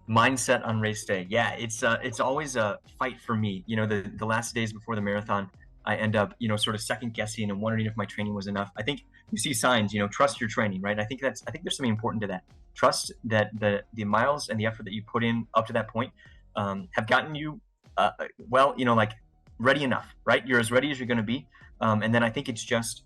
Mindset on race day. Yeah, it's always a fight for me. The last days before the marathon, I end up, sort of second guessing and wondering if my training was enough. I think you see signs, trust your training, right? I think there's something important to that. Trust that the miles and the effort that you put in up to that point have gotten you well, like ready enough, right? You're as ready as you're going to be. And then I think it's just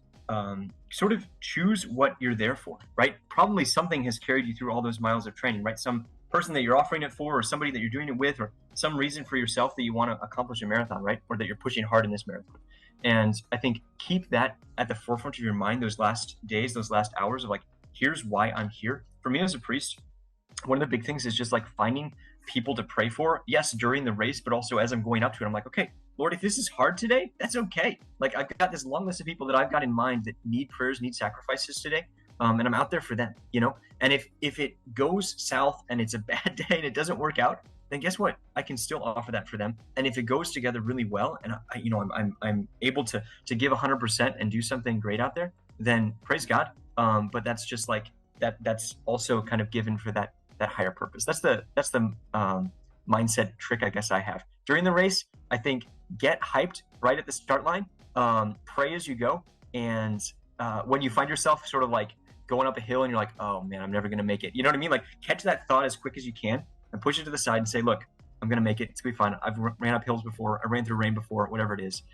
sort of choose what you're there for, right? Probably something has carried you through all those miles of training, right? Some person that you're offering it for, or somebody that you're doing it with, or some reason for yourself that you want to accomplish a marathon, right? Or that you're pushing hard in this marathon. And I think keep that at the forefront of your mind those last days, those last hours of like, here's why I'm here. For me as a priest, one of the big things is just like finding people to pray for. Yes, during the race, but also as I'm going up to it, I'm like, okay, Lord, if this is hard today, that's okay. Like I've got this long list of people that I've got in mind that need prayers, need sacrifices today. And I'm out there for them, And if it goes south and it's a bad day and it doesn't work out, then guess what? I can still offer that for them. And if it goes together really well, and I'm able to give 100% and do something great out there, then praise God. But that's just like that. That's also kind of given for that higher purpose. That's the mindset trick I guess I have during the race. I think get hyped right at the start line. Pray as you go, and when you find yourself sort of like going up a hill and you're like, oh man, I'm never gonna make it. You know what I mean? Like catch that thought as quick as you can and push it to the side and say, look, I'm gonna make it. It's gonna be fine. I've ran up hills before. I ran through rain before. Whatever it is,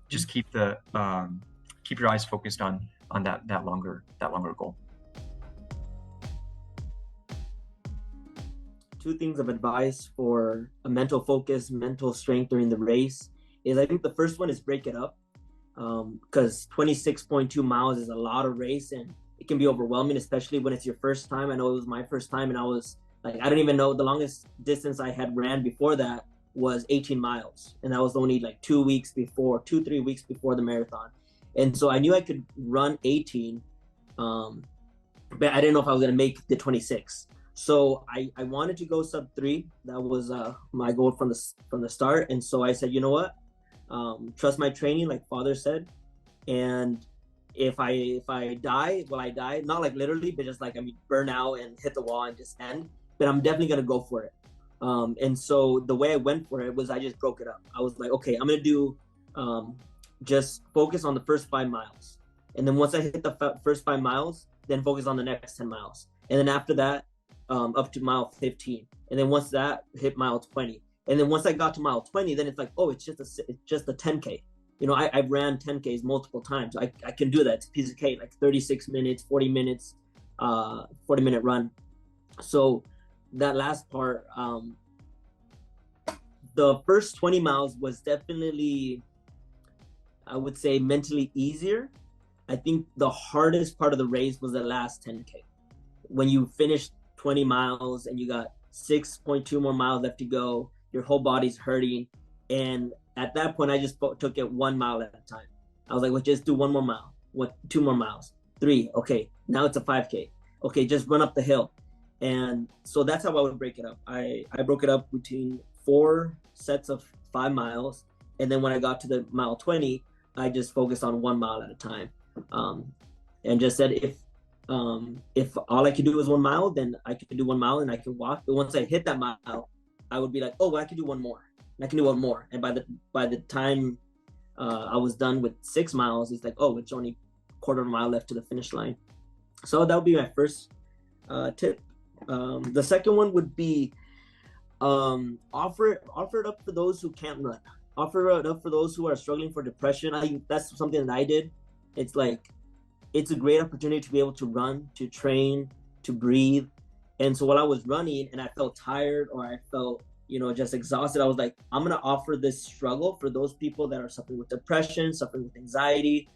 just keep your eyes focused on that longer goal. Two things of advice for a mental focus, mental strength during the race is, I think the first one is break it up, because 26.2 miles is a lot of race and it can be overwhelming, especially when it's your first time. I know it was my first time and I was like, I don't even know, the longest distance I had ran before that was 18 miles. And that was only like 3 weeks before the marathon. And so I knew I could run 18, but I didn't know if I was going to make the 26. So I wanted to go sub 3. That was my goal from the start. And so I said, you know what? Trust my training, like Father said. And if I die, well, I die. Not like literally, but just like, burn out and hit the wall and just end. But I'm definitely going to go for it. And so the way I went for it was I just broke it up. I was like, okay, I'm going to do just focus on the first 5 miles. And then once I hit the first 5 miles, then focus on the next 10 miles. And then after that, up to mile 15. And then once that hit mile 20. And then once I got to mile 20, then it's like, oh, it's just a 10K. I've ran 10Ks multiple times. I can do that. It's a piece of cake, like 36 minutes, 40 minutes, 40-minute run. So that last part, the first 20 miles was definitely, I would say, mentally easier. I think the hardest part of the race was the last 10K. When you finished 20 miles and you got 6.2 more miles left to go, your whole body's hurting. And at that point, I just took it 1 mile at a time. I was like, well, just do 1 more mile, 2 more miles, 3. Okay, now it's a 5K. Okay, just run up the hill. And so that's how I would break it up. I broke it up between 4 sets of 5 miles. And then when I got to the mile 20, I just focused on 1 mile at a time. And just said, if all I could do was 1 mile, then I could do 1 mile and I could walk. But once I hit that mile, I would be like, oh, well, I can do 1 more. And I can do 1 more. And by the time I was done with 6 miles, it's like, oh, it's only quarter of a mile left to the finish line. So that would be my first tip. The second one would be offer it up for those who can't run. Offer it up for those who are struggling for depression. That's something that I did. It's like, it's a great opportunity to be able to run, to train, to breathe. And so while I was running and I felt tired or I felt, just exhausted, I was like, I'm going to offer this struggle for those people that are suffering with depression, suffering with anxiety,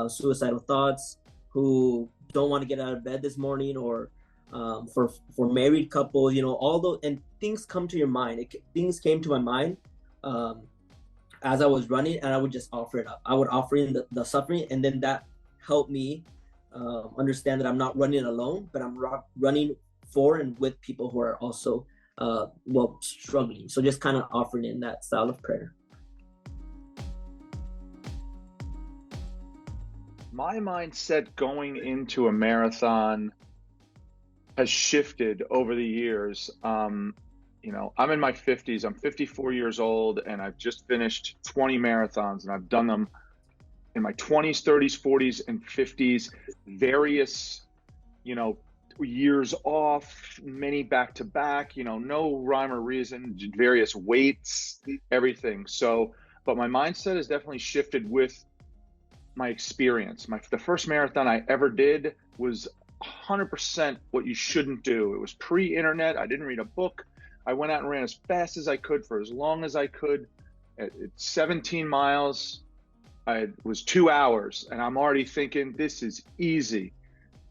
suicidal thoughts, who don't want to get out of bed this morning, or for married couples, all those, and things come to your mind. Things came to my mind as I was running, and I would just offer it up. I would offer in the suffering, and then that helped me understand that I'm not running alone, but I'm running for and with people who are also struggling. So just kind of offering in that style of prayer. My mindset going into a marathon has shifted over the years. You know, I'm in my 50s. I'm 54 years old, and I've just finished 20 marathons, and I've done them in my 20s, 30s, 40s, and 50s, various, you know, years off, many back to back, you know, no rhyme or reason, various weights, everything. So, but my mindset has definitely shifted with my experience. The first marathon I ever did was 100% what you shouldn't do. It was pre-internet. I didn't read a book. I went out and ran as fast as I could for as long as I could. At 17 miles, I was 2 hours, and I'm already thinking this is easy.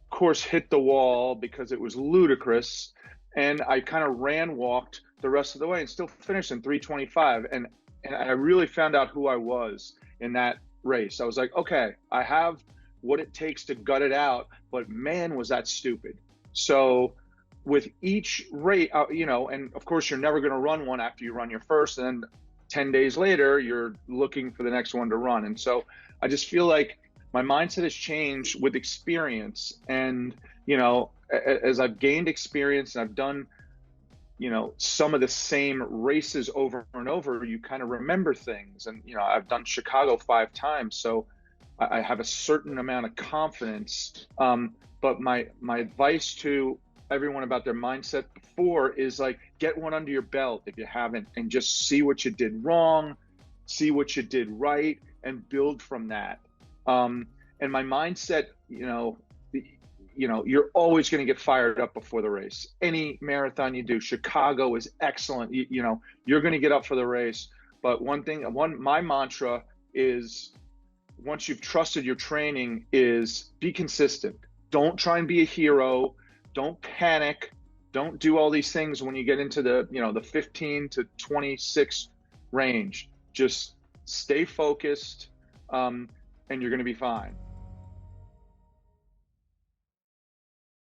Of course, hit the wall because it was ludicrous, and I kind of walked the rest of the way and still finished in 3:25. And I really found out who I was in that race. I was like, okay, I have what it takes to gut it out, but man, was that stupid. So with each race, you know, and of course you're never going to run one after you run your first, and then 10 days later you're looking for the next one to run. And so I just feel like my mindset has changed with experience. And, you know, as I've gained experience and I've done, you know, some of the same races over and over, you kind of remember things. And, you know, I've done Chicago 5 times, so I have a certain amount of confidence. But my advice to everyone about their mindset before is like, get one under your belt if you haven't, and just see what you did wrong, see what you did right, and build from that. And my mindset, you know, you're always going to get fired up before the race. Any marathon you do, Chicago is excellent. You know, you're going to get up for the race. But my mantra is, once you've trusted your training, is be consistent. Don't try and be a hero. Don't panic. Don't do all these things when you get into the, you know, the 15 to 26 range. Just stay focused, and you're going to be fine.